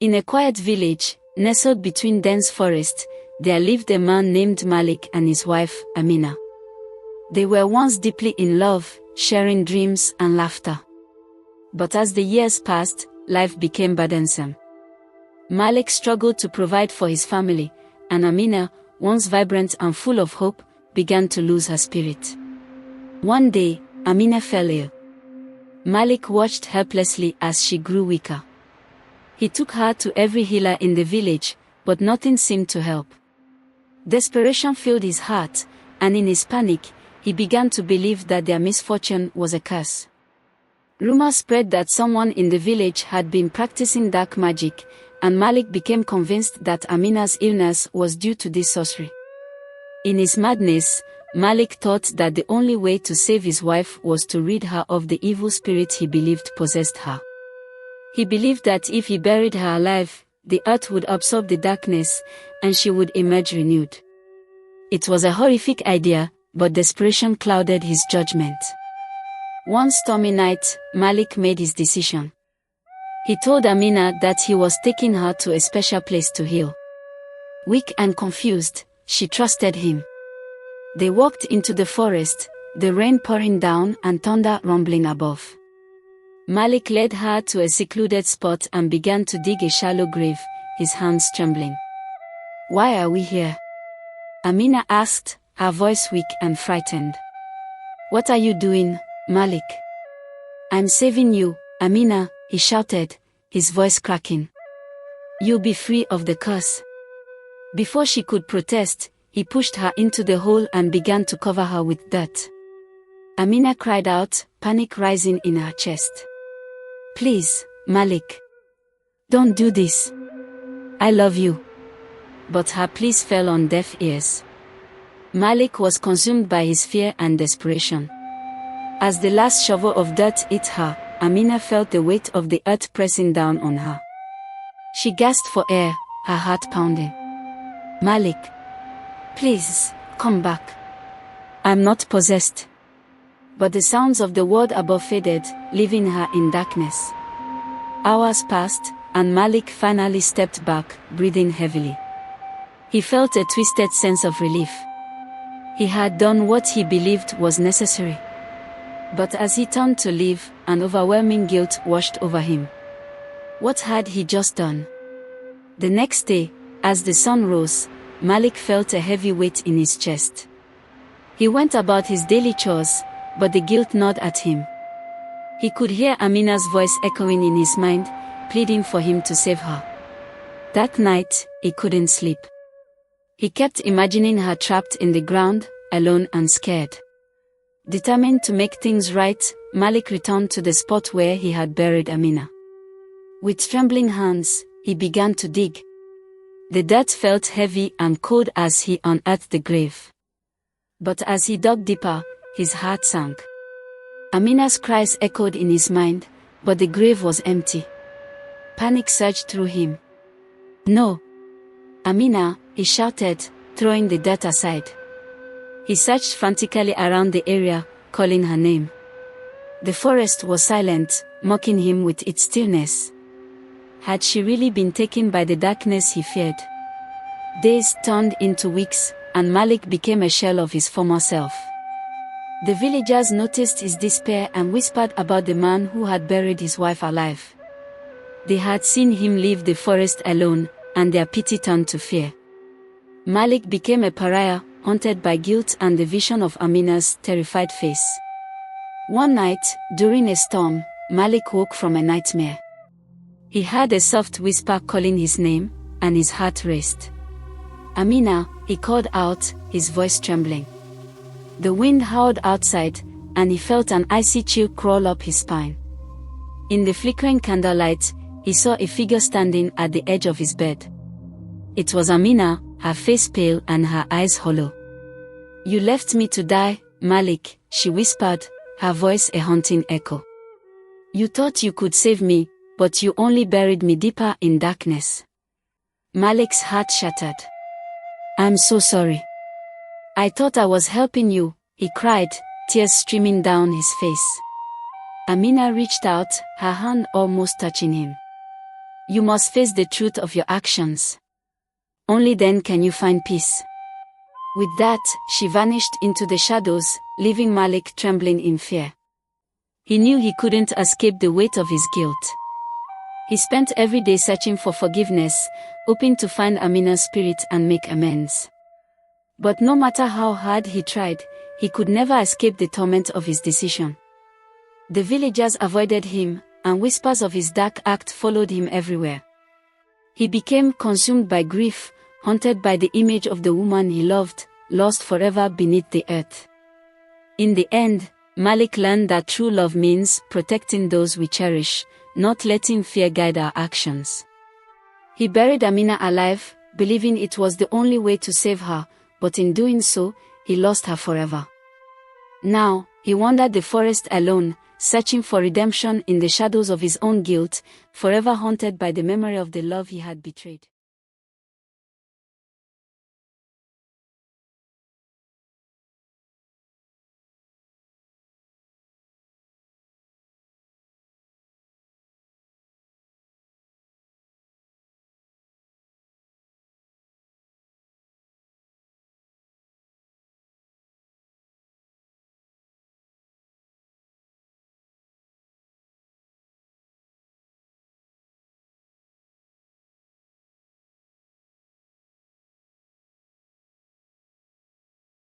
In a quiet village, nestled between dense forests, there lived a man named Malik and his wife, Amina. They were once deeply in love, sharing dreams and laughter. But as the years passed, life became burdensome. Malik struggled to provide for his family, and Amina, once vibrant and full of hope, began to lose her spirit. One day, Amina fell ill. Malik watched helplessly as she grew weaker. He took her to every healer in the village, but nothing seemed to help. Desperation filled his heart, and in his panic, he began to believe that their misfortune was a curse. Rumors spread that someone in the village had been practicing dark magic, and Malik became convinced that Amina's illness was due to this sorcery. In his madness, Malik thought that the only way to save his wife was to rid her of the evil spirit he believed possessed her. He believed that if he buried her alive, the earth would absorb the darkness, and she would emerge renewed. It was a horrific idea, but desperation clouded his judgment. One stormy night, Malik made his decision. He told Amina that he was taking her to a special place to heal. Weak and confused, she trusted him. They walked into the forest, the rain pouring down and thunder rumbling above. Malik led her to a secluded spot and began to dig a shallow grave, his hands trembling. "Why are we here?" Amina asked, her voice weak and frightened. "What are you doing, Malik?" "I'm saving you, Amina," he shouted, his voice cracking. "You'll be free of the curse." Before she could protest, he pushed her into the hole and began to cover her with dirt. Amina cried out, panic rising in her chest. "Please, Malik. Don't do this. I love you." But her pleas fell on deaf ears. Malik was consumed by his fear and desperation. As the last shovel of dirt hit her, Amina felt the weight of the earth pressing down on her. She gasped for air, her heart pounding. "Malik, please, come back. I'm not possessed." But the sounds of the world above faded, leaving her in darkness. Hours passed, and Malik finally stepped back, breathing heavily. He felt a twisted sense of relief. He had done what he believed was necessary. But as he turned to leave, an overwhelming guilt washed over him. What had he just done? The next day, as the sun rose, Malik felt a heavy weight in his chest. He went about his daily chores, but the guilt gnawed at him. He could hear Amina's voice echoing in his mind, pleading for him to save her. That night, he couldn't sleep. He kept imagining her trapped in the ground, alone and scared. Determined to make things right, Malik returned to the spot where he had buried Amina. With trembling hands, he began to dig. The dirt felt heavy and cold as he unearthed the grave. But as he dug deeper, his heart sank. Amina's cries echoed in his mind, but the grave was empty. Panic surged through him. "No! Amina," he shouted, throwing the dirt aside. He searched frantically around the area, calling her name. The forest was silent, mocking him with its stillness. Had she really been taken by the darkness he feared? Days turned into weeks, and Malik became a shell of his former self. The villagers noticed his despair and whispered about the man who had buried his wife alive. They had seen him leave the forest alone, and their pity turned to fear. Malik became a pariah, haunted by guilt and the vision of Amina's terrified face. One night, during a storm, Malik woke from a nightmare. He heard a soft whisper calling his name, and his heart raced. "Amina," he called out, his voice trembling. The wind howled outside, and he felt an icy chill crawl up his spine. In the flickering candlelight, he saw a figure standing at the edge of his bed. It was Amina, her face pale and her eyes hollow. "You left me to die, Malik," she whispered, her voice a haunting echo. "You thought you could save me, but you only buried me deeper in darkness." Malik's heart shattered. "I'm so sorry. I thought I was helping you," he cried, tears streaming down his face. Amina reached out, her hand almost touching him. You must face the truth of your actions. Only then can you find peace. With that, she vanished into the shadows, leaving Malik trembling in fear. He knew he couldn't escape the weight of his guilt. He spent every day searching for forgiveness, hoping to find Amina's spirit and make amends. But no matter how hard he tried, he could never escape the torment of his decision. The villagers avoided him, and whispers of his dark act followed him everywhere. He became consumed by grief, haunted by the image of the woman he loved, lost forever beneath the earth. In the end, Malik learned that true love means protecting those we cherish, not letting fear guide our actions. He buried Amina alive, believing it was the only way to save her, but in doing so, he lost her forever. Now, he wandered the forest alone, searching for redemption in the shadows of his own guilt, forever haunted by the memory of the love he had betrayed.